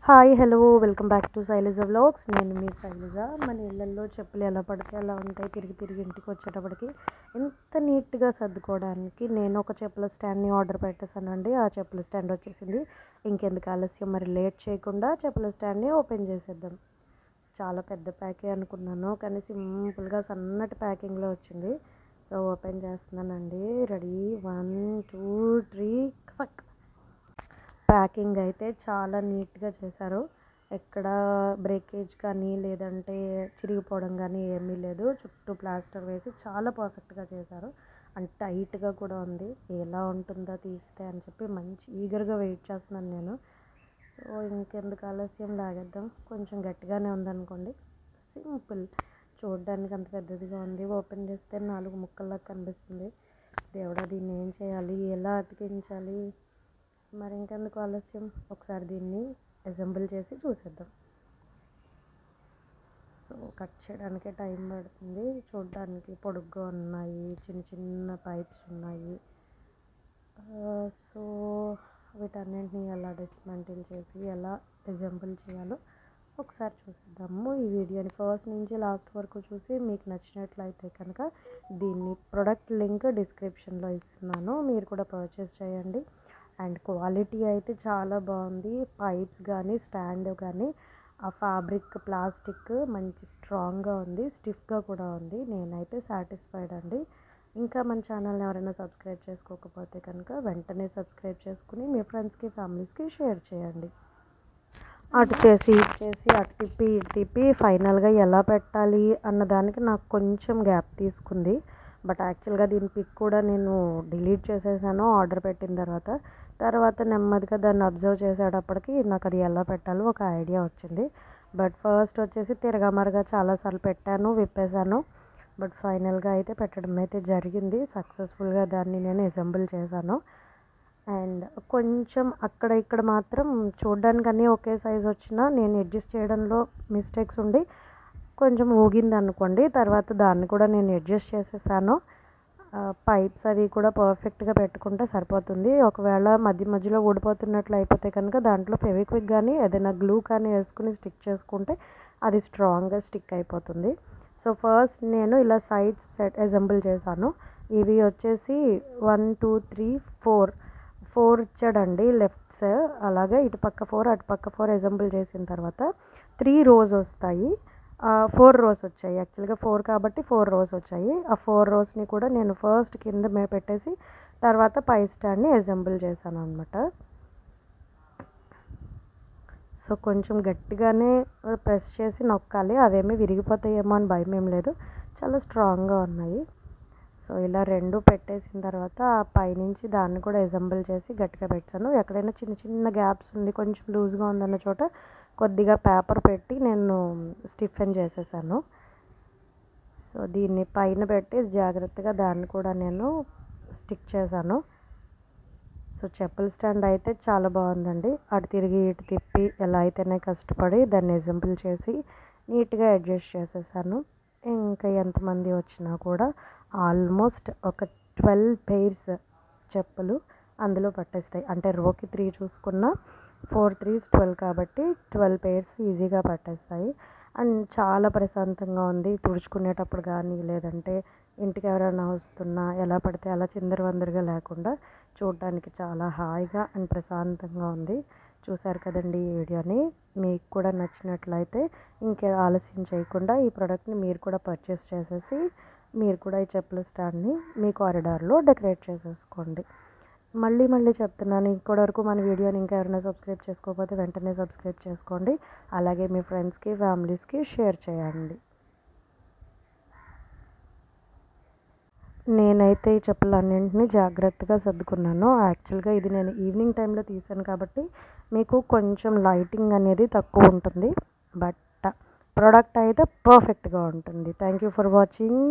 Hi hello welcome back to Shailaja vlogs. నేను మీ శైలజ. మన ఇళ్ళల్లో చెప్పులు ఎలా పడితే అలా ఉంటాయి. తిరిగి తిరిగి ఇంటికి వచ్చేటప్పటికి ఎంత నీట్గా సర్దుకోవడానికి నేను ఒక చెప్పుల స్టాండ్ని ఆర్డర్ పెట్టేశానండి. ఆ చెప్పుల స్టాండ్ వచ్చేసింది. ఇంకెందుకు ఆలస్యం, మరి లేట్ చేయకుండా చెప్పుల స్టాండ్ని ఓపెన్ చేసేద్దాం. చాలా పెద్ద ప్యాకే అనుకున్నాను, కానీ సింపుల్గా సన్నటి ప్యాకింగ్లో వచ్చింది. సో ఓపెన్ చేస్తున్నానండి. రెడీ, 1 2 3 సక్. ప్యాకింగ్ అయితే చాలా నీట్గా చేశారు. ఎక్కడ బ్రేకేజ్ కానీ లేదంటే చిరిగిపోవడం కానీ ఏమీ లేదు. చుట్టూ ప్లాస్టర్ వేసి చాలా పర్ఫెక్ట్గా చేశారు. అండ్ టైట్గా కూడా ఉంది. ఎలా ఉంటుందో తీస్తే అని చెప్పి మంచి ఈగర్గా వెయిట్ చేస్తున్నాను నేను. సో ఇంకెందుకు ఆలస్యం, లాగేద్దాం. కొంచెం గట్టిగానే ఉందనుకోండి. సింపుల్. చూడడానికి అంత పెద్దదిగా ఉంది. ఓపెన్ చేస్తే 4 ముక్కల్లా కనిపిస్తుంది. దేవుడా, దీన్ని ఏం చేయాలి, ఎలా అతికించాలి? మరి ఇంకెందుకు ఆలస్యం, ఒకసారి దీన్ని అసెంబుల్ చేసి చూసేద్దాం. సో కట్ చేయడానికే టైం పడుతుంది. చూడడానికి పొడుగ్గా ఉన్నాయి, చిన్న చిన్న పైప్స్ ఉన్నాయి. సో వీటన్నింటినీ ఎలా డిస్మాంటిల్ చేసి ఎలా అసెంబుల్ చేయాలో ఒకసారి చూసేద్దాము. ఈ వీడియోని ఫస్ట్ నుంచి లాస్ట్ వరకు చూసి మీకు నచ్చినట్లయితే కనుక దీన్ని ప్రొడక్ట్ లింక్ డిస్క్రిప్షన్లో ఇస్తున్నాను, మీరు కూడా పర్చేస్ చేయండి. అండ్ క్వాలిటీ అయితే చాలా బాగుంది. పైప్స్ కానీ స్టాండ్ కానీ ఆ ఫ్యాబ్రిక్ ప్లాస్టిక్ మంచి స్ట్రాంగ్గా ఉంది, స్టిఫ్గా కూడా ఉంది. నేనైతే సాటిస్ఫైడ్ అండి. ఇంకా మన ఛానల్ని ఎవరైనా సబ్స్క్రైబ్ చేసుకోకపోతే కనుక వెంటనే సబ్స్క్రైబ్ చేసుకుని మీ ఫ్రెండ్స్కి ఫ్యామిలీస్కి షేర్ చేయండి. అటు చేసి ఇటు చేసి అటు తిప్పి ఇటు తిప్పి ఫైనల్గా ఎలా పెట్టాలి అన్నదానికి నాకు కొంచెం గ్యాప్ తీసుకుంది. బట్ యాక్చువల్గా దీని పిక్ కూడా నేను డిలీట్ చేసేసాను ఆర్డర్ పెట్టిన తర్వాత నెమ్మదిగా దాన్ని అబ్జర్వ్ చేసేటప్పటికి నాకు అది ఎలా పెట్టాలో ఒక ఐడియా వచ్చింది. బట్ ఫస్ట్ వచ్చేసి తిరగమరగా చాలాసార్లు పెట్టాను, విప్పేశాను. బట్ ఫైనల్గా అయితే పెట్టడం అయితే జరిగింది. సక్సెస్ఫుల్గా దాన్ని నేను అసెంబుల్ చేశాను. అండ్ కొంచెం అక్కడ ఇక్కడ మాత్రం చూడడానికి అన్నీ ఒకే సైజ్ వచ్చినా నేను అడ్జస్ట్ చేయడంలో మిస్టేక్స్ ఉండి కొంచెం ఊగింది అనుకోండి. తర్వాత దాన్ని కూడా నేను అడ్జస్ట్ చేసేసాను. పైప్స్ అవి కూడా పర్ఫెక్ట్గా పెట్టుకుంటే సరిపోతుంది. ఒకవేళ మధ్య మధ్యలో ఊడిపోతున్నట్లు అయిపోతే కనుక దాంట్లో ఫెవిక్విక్ కానీ ఏదైనా గ్లూ కానీ వేసుకుని స్టిక్ చేసుకుంటే అది స్ట్రాంగ్గా స్టిక్ అయిపోతుంది. సో ఫస్ట్ నేను ఇలా సైడ్స్ అసెంబుల్ చేశాను. ఇవి వచ్చేసి 1 2 3 4 ఇచ్చాడండి లెఫ్ట్స్. అలాగే ఇటుపక్క 4 అటుపక్క 4 అసెంబుల్ చేసిన తర్వాత 3 రోస్ వస్తాయి. 4 రోస్ వచ్చాయి. యాక్చువల్గా 4 కాబట్టి 4 రోస్ వచ్చాయి. ఆ 4 రోస్ని కూడా నేను ఫస్ట్ కింద పెట్టేసి తర్వాత పై స్టాండ్ని అసెంబుల్ చేశాను అనమాట. సో కొంచెం గట్టిగానే ప్రెస్ చేసి నొక్కాలి. అవేమీ విరిగిపోతాయేమో అని భయం ఏం లేదు, చాలా స్ట్రాంగ్గా ఉన్నాయి. సో ఇలా 2 పెట్టేసిన తర్వాత ఆ పైనుంచి దాన్ని కూడా అసెంబుల్ చేసి గట్టిగా పెట్టాను. ఎక్కడైనా చిన్న చిన్న గ్యాప్స్ ఉంది, కొంచెం లూజ్గా ఉందన్న చోట కొద్దిగా పేపర్ పెట్టి నేను స్టిఫెన్ చేసేసాను. సో దీన్ని పైన పెట్టి జాగ్రత్తగా దాన్ని కూడా నేను స్టిక్ చేశాను. సో చెప్పుల స్టాండ్ అయితే చాలా బాగుందండి. అటు తిరిగి ఇటు తిప్పి ఎలా అయితేనే కష్టపడి దాన్ని అసెంబుల్ చేసి నీట్గా అడ్జస్ట్ చేసేసాను. ఇంకా ఎంతమంది వచ్చినా కూడా ఆల్మోస్ట్ ఒక 12 పెయిర్స్ చెప్పులు అందులో పట్టేస్తాయి. అంటే రోకి 3 చూసుకున్నా 4 3s 12 కాబట్టి 12 పెయిర్స్ ఈజీగా పట్టేస్తాయి. అండ్ చాలా ప్రశాంతంగా ఉంది. తుడుచుకునేటప్పుడు కానీ లేదంటే ఇంటికి ఎవరైనా వస్తున్నా ఎలా పడితే అలా చిందరవందరగా లేకుండా చూడడానికి చాలా హాయిగా అండ్ ప్రశాంతంగా ఉంది. చూసారు కదండి ఈ వీడియోని. మీకు కూడా నచ్చినట్లయితే ఇంకే ఆలస్యం చేయకుండా ఈ ప్రోడక్ట్ని మీరు కూడా పర్చేస్ చేసేసి మీరు కూడా ఈ చెప్పుల స్టాండ్ని మీ కారిడార్లో డెకరేట్ చేసేసుకోండి. మళ్ళీ చెప్తున్నాను, ఇప్పటివరకు మన వీడియోని ఇంకా ఎవరైనా సబ్స్క్రైబ్ చేసుకోకపోతే వెంటనే సబ్స్క్రైబ్ చేసుకోండి. అలాగే మీ ఫ్రెండ్స్కి ఫ్యామిలీస్కి షేర్ చేయండి. నేనైతే ఈ చెప్పులన్నింటినీ జాగ్రత్తగా సర్దుకున్నాను. యాక్చువల్గా ఇది నేను ఈవినింగ్ టైంలో తీసాను కాబట్టి మీకు కొంచెం లైటింగ్ అనేది తక్కువ ఉంటుంది. బట్ ప్రోడక్ట్ అయితే పర్ఫెక్ట్గా ఉంటుంది. Thank you for watching.